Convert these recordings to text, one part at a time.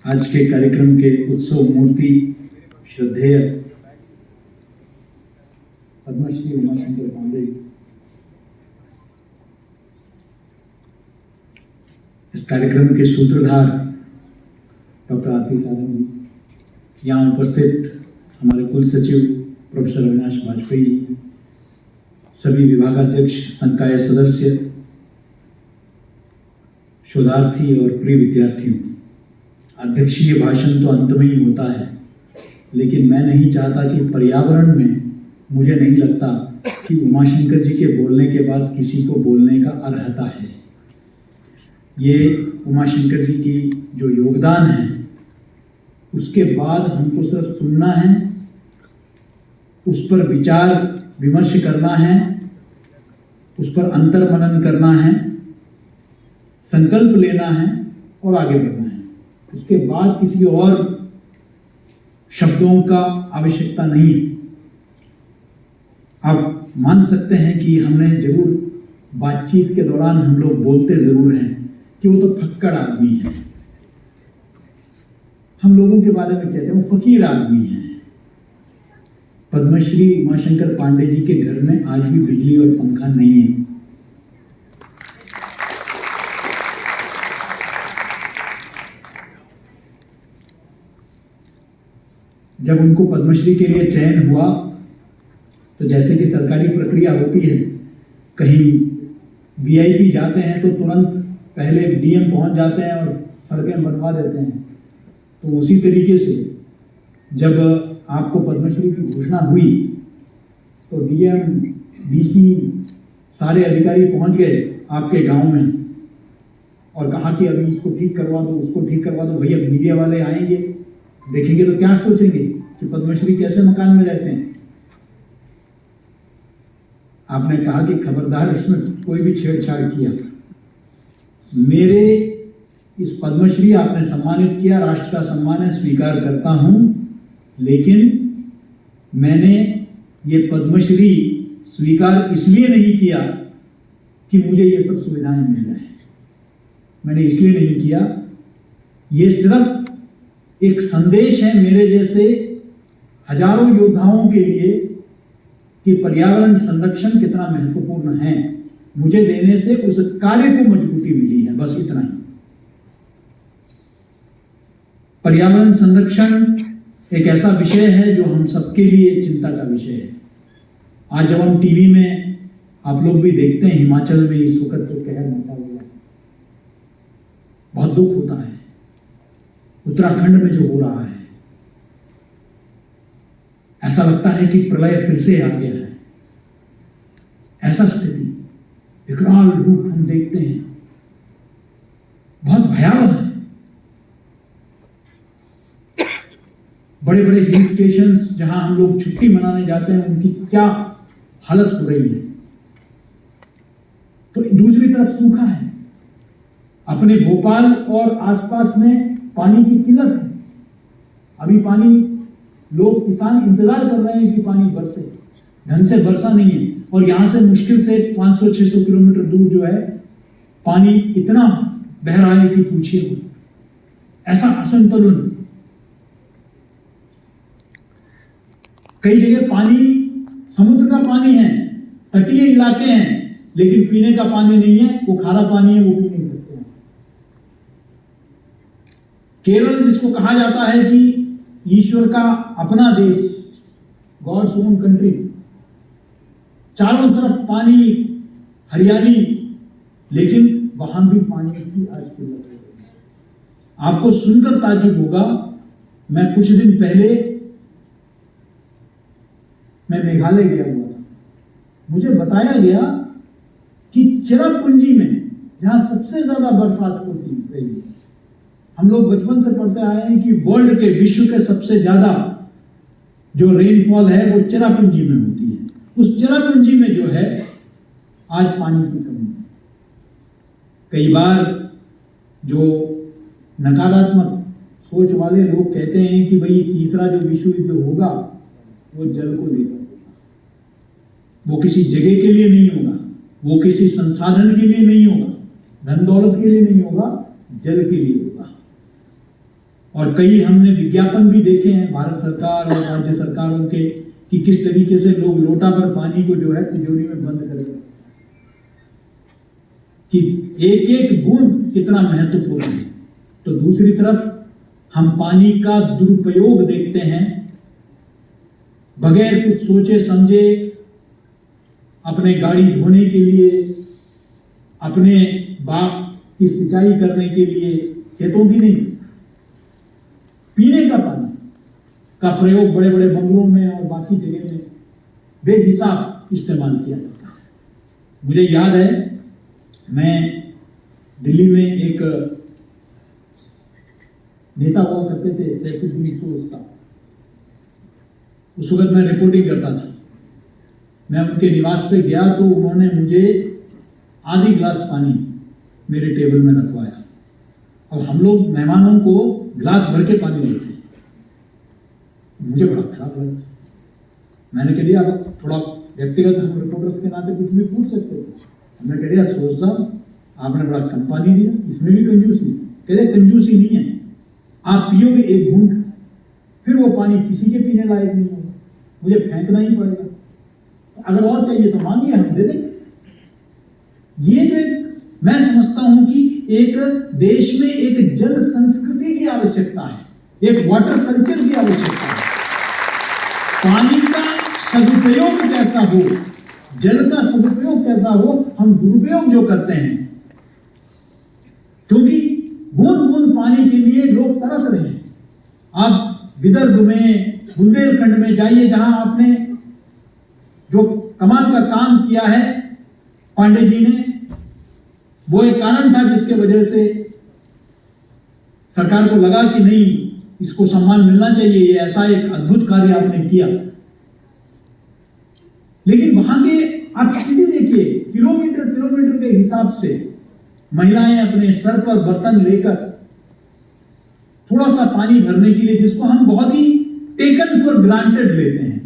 आज के कार्यक्रम के उत्सव मूर्ति श्रद्धेय पद्मश्री उमाशंकर पांडे, इस कार्यक्रम के सूत्रधार डॉक्टर आरती सारंग जी, यहाँ उपस्थित हमारे कुल सचिव प्रोफेसर अविनाश वाजपेयी जी, सभी विभागाध्यक्ष, संकाय सदस्य, शोधार्थी और प्रिय विद्यार्थियों, अध्यक्षीय भाषण तो अंत में ही होता है, लेकिन मैं नहीं चाहता कि पर्यावरण में, मुझे नहीं लगता कि उमाशंकर जी के बोलने के बाद किसी को बोलने का अर्हता है। ये उमाशंकर जी की जो योगदान है, उसके बाद हमको सिर्फ सुनना है, उस पर विचार विमर्श करना है, उस पर अंतर्मनन करना है, संकल्प लेना है और आगे बढ़ना है। उसके बाद किसी और शब्दों का आवश्यकता नहीं है। आप मान सकते हैं कि हमने जरूर बातचीत के दौरान हम लोग बोलते जरूर हैं कि वो तो फक्कड़ आदमी है, हम लोगों के बारे में कहते हैं वो फकीर आदमी है। पद्मश्री उमाशंकर पांडे जी के घर में आज भी बिजली और पंखा नहीं है। जब उनको पद्मश्री के लिए चयन हुआ तो जैसे कि सरकारी प्रक्रिया होती है, कहीं वीआईपी जाते हैं तो तुरंत पहले डीएम पहुंच जाते हैं और सड़कें बनवा देते हैं। तो उसी तरीके से जब आपको पद्मश्री की घोषणा हुई तो डीएम, डीसी, सारे अधिकारी पहुंच गए आपके गांव में और कहा कि अभी इसको ठीक करवा दो, उसको ठीक करवा दो। भैया मीडिया वाले आएंगे, देखेंगे तो क्या सोचेंगे कि पद्मश्री कैसे मकान में रहते हैं। आपने कहा कि खबरदार, इसमें कोई भी छेड़छाड़ किया। मेरे इस पद्मश्री आपने सम्मानित किया, राष्ट्र का सम्मान है, स्वीकार करता हूं, लेकिन मैंने ये पद्मश्री स्वीकार इसलिए नहीं किया कि मुझे ये सब सुविधाएं मिल जाए। मैंने इसलिए नहीं किया, ये सिर्फ एक संदेश है मेरे जैसे हजारों योद्धाओं के लिए कि पर्यावरण संरक्षण कितना महत्वपूर्ण है। मुझे देने से उस कार्य को मजबूती मिली है, बस इतना ही। पर्यावरण संरक्षण एक ऐसा विषय है जो हम सबके लिए चिंता का विषय है। आज जब हम टीवी में, आप लोग भी देखते हैं, हिमाचल में इस वक्त जो कहर मचा हुआ है, बहुत दुख होता है। उत्तराखंड में जो हो रहा है, ऐसा लगता है कि प्रलय फिर से आ गया है। ऐसा स्थिति, विकराल रूप हम देखते हैं, बहुत भयावह है। बड़े बड़े हिल स्टेशंस जहां हम लोग छुट्टी मनाने जाते हैं, उनकी क्या हालत हो रही है। तो दूसरी तरफ सूखा है। अपने भोपाल और आसपास में पानी की किल्लत है। अभी पानी, लोग, किसान इंतजार कर रहे हैं कि पानी बरसे, ढंग से बरसा नहीं है। और यहां से मुश्किल से 500-600 किलोमीटर दूर जो है, पानी इतना बह रहा है कि पूछिए मत। ऐसा असंतुलन, कई जगह पानी, समुद्र का पानी है, तटीय इलाके हैं, लेकिन पीने का पानी नहीं है, वो खारा पानी है, वो पी नहीं सकते हैं। केरल, जिसको कहा जाता है कि ईश्वर का अपना देश, गॉड्स ओन कंट्री, चारों तरफ पानी, हरियाली, लेकिन वहां भी पानी की आज किल्लत है। आपको सुनकर ताज्जुब होगा, मैं कुछ दिन पहले मैं मेघालय गया हुआ था। मुझे बताया गया कि चिरापुंजी में, जहां सबसे ज्यादा बरसात होती रही है, हम लोग बचपन से पढ़ते आए हैं कि वर्ल्ड के, विश्व के सबसे ज्यादा जो रेनफॉल है वो चिरापुंजी में होती है। उस चिरापुंजी में जो है, आज पानी की कमी है। कई बार जो नकारात्मक सोच वाले लोग कहते हैं कि भाई तीसरा जो विश्व युद्ध होगा वो जल को लेकर होगा, वो किसी जगह के लिए नहीं होगा, वो किसी संसाधन के लिए नहीं होगा, धन दौलत के लिए नहीं होगा, जल के लिए होगा। और कई हमने विज्ञापन भी देखे हैं भारत सरकार और राज्य सरकारों के कि किस तरीके से लोग लोटा भर पानी को जो है तिजोरी में बंद कर देते हैं, कि एक एक बूंद कितना महत्वपूर्ण है। तो दूसरी तरफ हम पानी का दुरुपयोग देखते हैं, बगैर कुछ सोचे समझे अपने गाड़ी धोने के लिए, अपने बाग की सिंचाई करने के लिए, खेतों की नहीं, पीने का पानी का प्रयोग बड़े बड़े बंगलों में और बाकी जगह में बेहिसाब इस्तेमाल किया जाता है। मुझे याद है, मैं दिल्ली में एक नेता हुआ करते थे सैफुद्दीन सोज साहब, उस वक्त मैं रिपोर्टिंग करता था। मैं उनके निवास पे गया तो उन्होंने मुझे आधी गिलास पानी मेरे टेबल में रखवाया। अब हम लोग मेहमानों को गिलास भर के पानी देते हैं, मुझे बड़ा खराब लगा। मैंने कह दिया अब थोड़ा व्यक्तिगत हम रिपोर्टर्स के नाते कुछ भी पूछ सकते थे। हमने कह दिया सोच साहब आपने बड़ा कम पानी दिया, इसमें भी कंजूसी। कह रहे कंजूसी नहीं है, आप पियोगे एक घूंट फिर वो पानी किसी के पीने लायक नहीं होगा, मुझे फेंकना ही पड़ेगा। अगर और चाहिए तो मांगिए, हम दे देंगे। ये जो मैं समझता हूं कि एक देश में एक जल संस्कृति की आवश्यकता है, एक वाटर कल्चर की आवश्यकता है। पानी का सदुपयोग कैसा हो, जल का सदुपयोग कैसा हो, हम दुरुपयोग जो करते हैं, क्योंकि बूंद बूंद पानी के लिए लोग तरस रहे हैं। आप विदर्भ में, बुंदेलखंड में जाइए, जहां आपने जो कमाल का काम किया है पांडे जी ने, वो एक कारण था जिसके वजह से सरकार को लगा कि नहीं, इसको सम्मान मिलना चाहिए, ये ऐसा एक अद्भुत कार्य आपने किया। लेकिन वहां के आप स्थिति देखिए, किलोमीटर किलोमीटर के हिसाब से महिलाएं अपने सर पर बर्तन लेकर थोड़ा सा पानी भरने के लिए, जिसको हम बहुत ही टेकन फॉर ग्रांटेड लेते हैं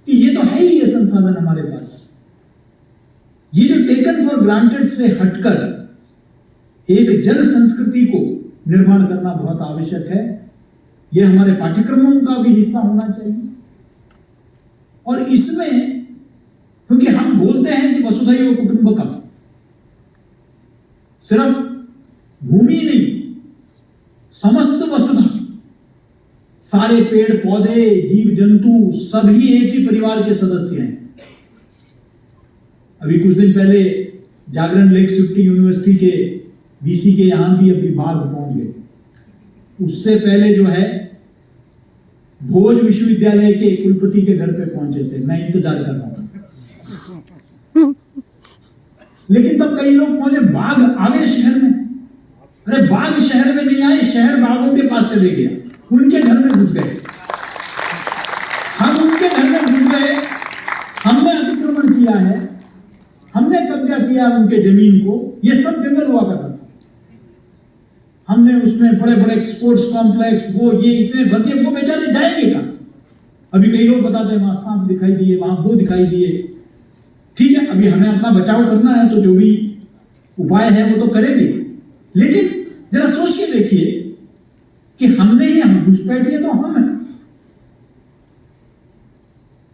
कि ये तो है ही ये संसाधन हमारे पास, ये जो टेकन फॉर ग्रांटेड से हटकर एक जल संस्कृति को निर्माण करना बहुत आवश्यक है। यह हमारे पाठ्यक्रमों का भी हिस्सा होना चाहिए। और इसमें क्योंकि हम बोलते हैं कि वसुधैव कुटुंबकम, सिर्फ भूमि नहीं, समस्त वसुधा, सारे पेड़ पौधे, जीव जंतु सभी एक ही परिवार के सदस्य हैं। अभी कुछ दिन पहले जागरण लेक सिटी यूनिवर्सिटी के बीसी के यहां भी अभी बाघ पहुंच गए। उससे पहले जो है भोज विश्वविद्यालय के कुलपति के घर पे पहुंचे थे, मैं इंतजार कर रहा था। लेकिन तब कई लोग पहुंचे, बाघ आ गए शहर में। अरे बाघ शहर में नहीं आए, शहर बाघों के पास चले गया, उनके घर में घुस गए। हम उनके घर में घुस गए, हमने अतिक्रमण किया है, हमने कब्जा किया उनके जमीन को। ये सब जंगल हुआ करता था, हमने उसमें बड़े बड़े स्पोर्ट्स कॉम्प्लेक्स वो ये इतने भर दिए, वो बेचारे जाएंगे कहां? अभी कई लोग बताते हैं वहां सांप दिखाई दिए, वहां वो दिखाई दिए। ठीक है, अभी हमें अपना बचाव करना है तो जो भी उपाय है वो तो करेंगे, लेकिन जरा सोच के देखिए कि हमने ही, हम घुसपैठिए तो हम हैं।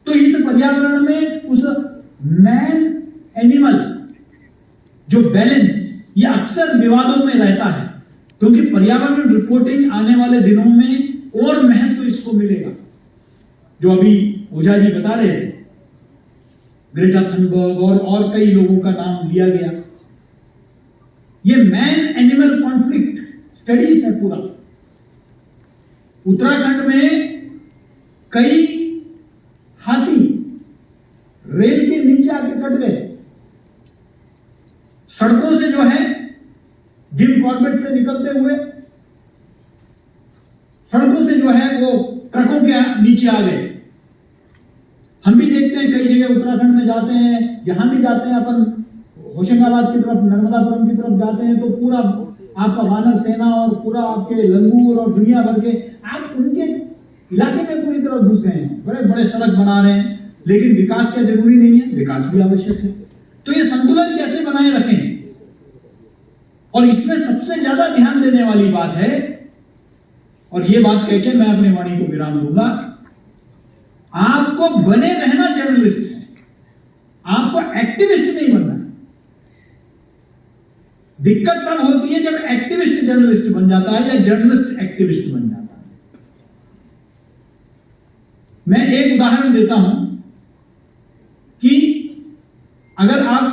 तो इस पर्यावरण में उस मैन एनिमल जो बैलेंस, ये अक्सर विवादों में रहता है, क्योंकि पर्यावरण रिपोर्टिंग आने वाले दिनों में और महत्व इसको मिलेगा। जो अभी ओझा जी बता रहे थे, ग्रेटा थनबर्ग और कई लोगों का नाम लिया गया। ये मैन एनिमल कॉन्फ्लिक्ट स्टडीज है पूरा। उत्तराखंड में कई हाथी रेल के नीचे आके कट गए। सड़कों से जो है जिम कॉर्बेट से निकलते हुए सड़कों से जो है वो ट्रकों के नीचे आ गए। हम भी देखते हैं कई जगह उत्तराखंड में जाते हैं, यहां भी जाते हैं अपन होशंगाबाद की तरफ, नर्मदापुरम की तरफ जाते हैं तो पूरा आपका वानर सेना और पूरा आपके लंगूर और दुनिया भर के आप उनके इलाके में पूरी तरह घुस गए हैं। बड़े बड़े सड़क बना रहे हैं, लेकिन विकास क्या जरूरी नहीं है? विकास भी आवश्यक है। तो ये संतुलन कैसे बनाए रखें? और इसमें सबसे ज्यादा ध्यान देने वाली बात है, और ये बात कह के मैं अपनी वाणी को विराम दूंगा। आपको बने रहना जर्नलिस्ट है, आपको एक्टिविस्ट नहीं बनना है। दिक्कत तब होती है जब एक्टिविस्ट जर्नलिस्ट बन जाता है या जर्नलिस्ट एक्टिविस्ट बन जाता है। मैं एक उदाहरण देता हूं कि अगर आप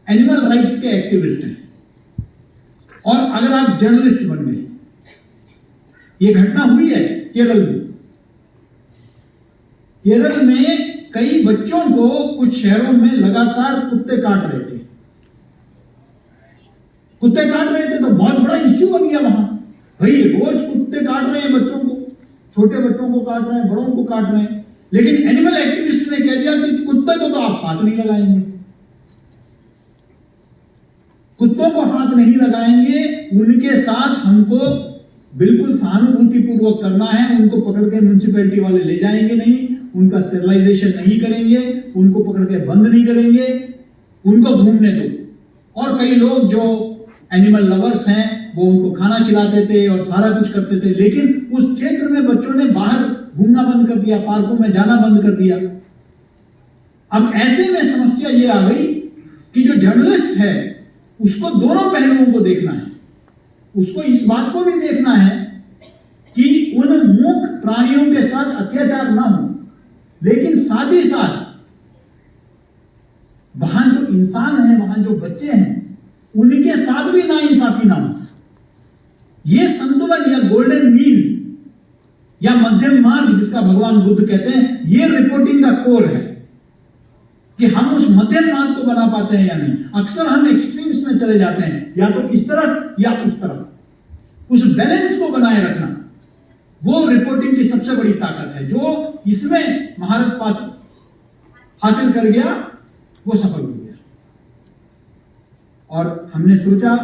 एनिमल राइट्स के एक्टिविस्ट हैं और अगर आप जर्नलिस्ट बन गए, यह घटना हुई है केरल में। केरल में कई बच्चों को कुछ शहरों में लगातार कुत्ते काट रहे थे। कुत्ते काट रहे थे तो बहुत बड़ा इश्यू बन गया वहां। भाई रोज कुत्ते काट रहे हैं बच्चों को, छोटे बच्चों को काट रहे हैं, बड़ों को काट रहे हैं। लेकिन एनिमल एक्टिविस्ट ने कह दिया कि कुत्ते को तो आप हाथ नहीं लगाएंगे, कुत्तों को हाथ नहीं लगाएंगे, उनके साथ हमको बिल्कुल सहानुभूति पूर्वक करना है। उनको पकड़ के म्युनिसिपैलिटी वाले ले जाएंगे नहीं, उनका स्टेरिलाइजेशन नहीं करेंगे, उनको पकड़ के बंद नहीं करेंगे, उनको घूमने दो। और कई लोग जो एनिमल लवर्स हैं वो उनको खाना खिलाते थे और सारा कुछ करते थे। लेकिन उस क्षेत्र में बच्चों ने बाहर घूमना बंद कर दिया, पार्कों में जाना बंद कर दिया। अब ऐसे में समस्या ये आ गई कि जो जर्नलिस्ट है उसको दोनों पहलुओं को देखना है। उसको इस बात को भी देखना है कि उन मूक प्राणियों के साथ अत्याचार ना हो, लेकिन साथ ही साथ वहां जो इंसान है, वहां जो बच्चे हैं, उनके साथ भी नाइंसाफी ना हो। यह संतुलन या गोल्डन मीन या मध्यम मार्ग जिसका भगवान बुद्ध कहते हैं, यह रिपोर्टिंग का कोर है कि हम उस मध्यम मार्ग को बना पाते हैं या नहीं। अक्सर हम एक्सट्रीम्स में चले जाते हैं, या तो इस तरफ या उस तरफ। उस बैलेंस को बनाए रखना वो रिपोर्टिंग की सबसे बड़ी ताकत है। जो इसमें महारत पास हासिल कर गया वो सफल हो गया। और हमने सोचा,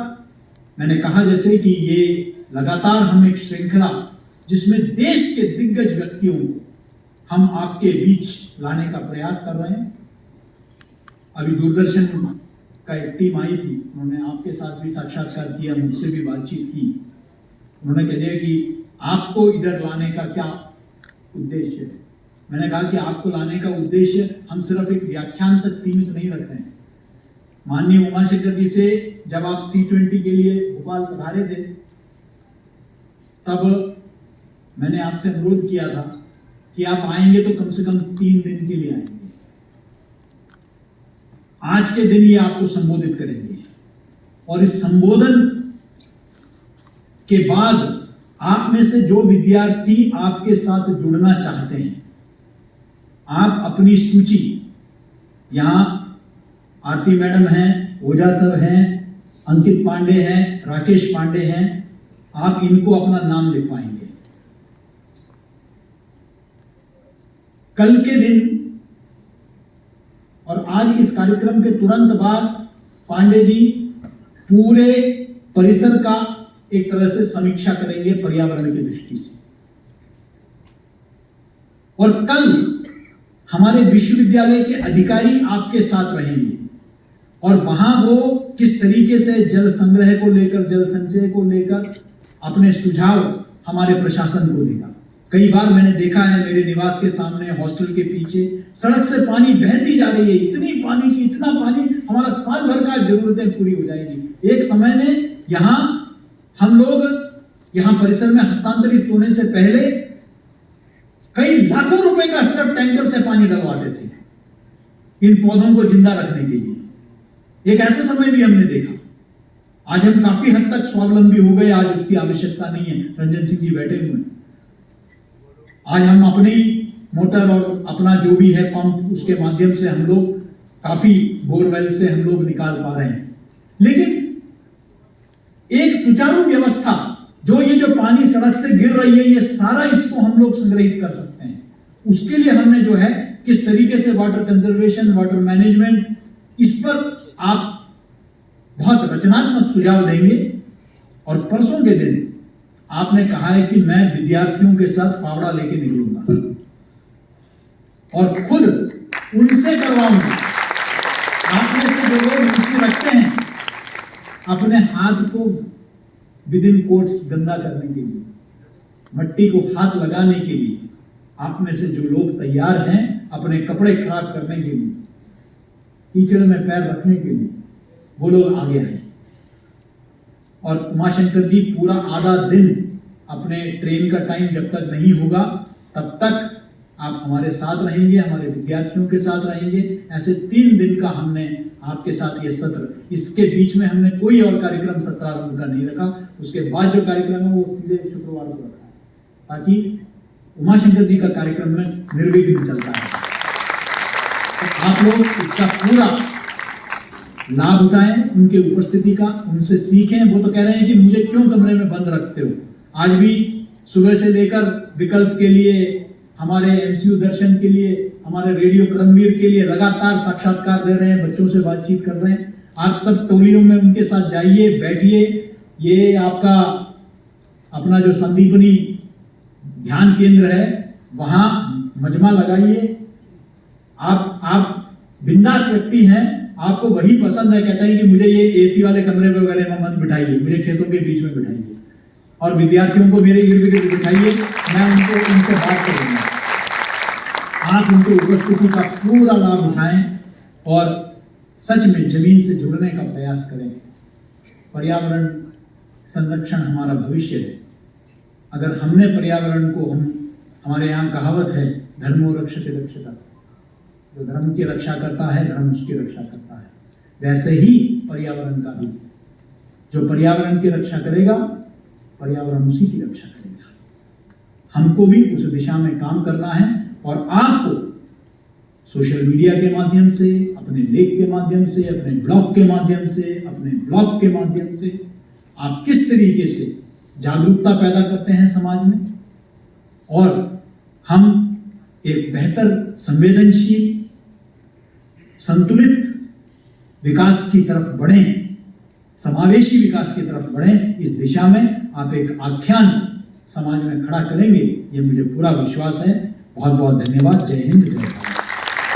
मैंने कहा जैसे कि ये लगातार हम एक श्रृंखला जिसमें देश के दिग्गज व्यक्तियों को हम आपके बीच लाने का प्रयास कर रहे हैं। अभी दूरदर्शन का एक टीम आई थी, उन्होंने आपके साथ भी साक्षात्कार किया, मुझसे भी बातचीत की। उन्होंने कह दिया कि आपको इधर लाने का क्या उद्देश्य है। मैंने कहा कि आपको लाने का उद्देश्य हम सिर्फ एक व्याख्यान तक सीमित नहीं रख रहे हैं। माननीय उमाशंकर जी से जब आप C20 के लिए भोपाल पधारे थे, तब मैंने आपसे अनुरोध किया था कि आप आएंगे तो कम से कम 3 दिन के लिए आएंगे। आज के दिन ये आपको संबोधित करेंगे और इस संबोधन के बाद आप में से जो विद्यार्थी आपके साथ जुड़ना चाहते हैं, आप अपनी सूची, यहां आरती मैडम हैं, ओझा सर हैं, अंकित पांडे हैं, राकेश पांडे हैं, आप इनको अपना नाम लिखवाएंगे। कल के दिन और आज इस कार्यक्रम के तुरंत बाद पांडे जी पूरे परिसर का एक तरह से समीक्षा करेंगे पर्यावरण की दृष्टि से। और कल हमारे विश्वविद्यालय के अधिकारी आपके साथ रहेंगे और वहां वो किस तरीके से जल संग्रह को लेकर, जल संचय को लेकर अपने सुझाव हमारे प्रशासन को देगा। कई बार मैंने देखा है मेरे निवास के सामने, हॉस्टल के पीछे सड़क से पानी बहती जा रही है, इतनी पानी की, इतना पानी, हमारा साल भर का जरूरतें पूरी हो जाएगी। एक समय में यहां हम लोग यहां परिसर में हस्तांतरित होने से पहले कई लाखों रुपए का सिर्फ टैंकर से पानी डलवाते थे इन पौधों को जिंदा रखने के लिए। एक ऐसा समय भी हमने देखा। आज हम काफी हद तक स्वावलंबी हो गए, आज उसकी आवश्यकता नहीं है। रंजन सिंह जी बैठे हुए हैं। आज हम अपनी मोटर और अपना जो भी है पंप, उसके माध्यम से हम लोग काफी बोरवेल से हम लोग निकाल पा रहे हैं। लेकिन एक सुचारू व्यवस्था, जो ये जो पानी सड़क से गिर रही है, ये सारा इसको हम लोग संग्रहित कर सकते हैं। उसके लिए हमने जो है किस तरीके से वाटर कंजर्वेशन, वाटर मैनेजमेंट, इस पर आप बहुत रचनात्मक सुझाव देंगे। और परसों के दिन आपने कहा है कि मैं विद्यार्थियों के साथ फावड़ा लेके निकलूंगा और खुद उनसे करवाऊंगा। आप में से जो लोग रुचि रखते हैं अपने हाथ को विदिन कोट्स गंदा करने के लिए, मट्टी को हाथ लगाने के लिए, आप में से जो लोग तैयार हैं अपने कपड़े खराब करने के लिए, कीचड़ में पैर रखने के लिए, वो लोग आगे आए। और उमाशंकर जी पूरा आधा दिन अपने ट्रेन का टाइम जब तक नहीं होगा तब तक आप हमारे साथ रहेंगे, हमारे विद्यार्थियों के साथ रहेंगे। ऐसे 3 दिन का हमने आपके साथ ये सत्र, इसके बीच में हमने कोई और कार्यक्रम सत्रारंभ का नहीं रखा। उसके बाद जो कार्यक्रम है वो सीधे शुक्रवार को रखा है, ताकि उमाशंकर जी का कार्यक्रम में निर्विघ्न चलता है। तो आप लोग इसका पूरा लाभ उठाएं, उनके उपस्थिति का, उनसे सीखें। वो तो कह रहे हैं कि मुझे क्यों कमरे में बंद रखते हो। आज भी सुबह से लेकर विकल्प के लिए, हमारे एमसीयू दर्शन के लिए, हमारे रेडियो क्रमवीर के लिए लगातार साक्षात्कार दे रहे हैं, बच्चों से बातचीत कर रहे हैं। आप सब टोलियों में उनके साथ जाइए, बैठिए। ये आपका अपना जो संदीपनी ध्यान केंद्र है वहां मजमा लगाइए। आप बिंदास व्यक्ति हैं, आपको वही पसंद है। कहते हैं कि मुझे ये एसी वाले कमरे में वगैरह में मत बिठाइए, मुझे खेतों के बीच में बिठाइए और विद्यार्थियों को मेरे इर्द गिर्द बिठाइए, मैं उनसे बात करूंगा। आप उनकी उपस्थिति का पूरा लाभ उठाएं और सच में जमीन से जुड़ने का प्रयास करें। पर्यावरण संरक्षण हमारा भविष्य है। अगर हमने पर्यावरण को, हमारे यहाँ कहावत है धर्मो रक्षते रक्षता, जो धर्म की रक्षा करता है धर्म उसकी रक्षा करता है। वैसे ही पर्यावरण का भी, जो पर्यावरण की रक्षा करेगा पर्यावरण उसी की रक्षा करेगा। हमको भी उस दिशा में काम करना है और आपको सोशल मीडिया के माध्यम से, अपने लेख के माध्यम से, अपने ब्लॉग के माध्यम से, अपने ब्लॉग के माध्यम से आप किस तरीके से जागरूकता पैदा करते हैं समाज में, और हम एक बेहतर, संवेदनशील, संतुलित विकास की तरफ बढ़ें, समावेशी विकास की तरफ बढ़ें। इस दिशा में आप एक आख्यान समाज में खड़ा करेंगे, ये मुझे पूरा विश्वास है। बहुत बहुत धन्यवाद। जय हिंद, जय भारत।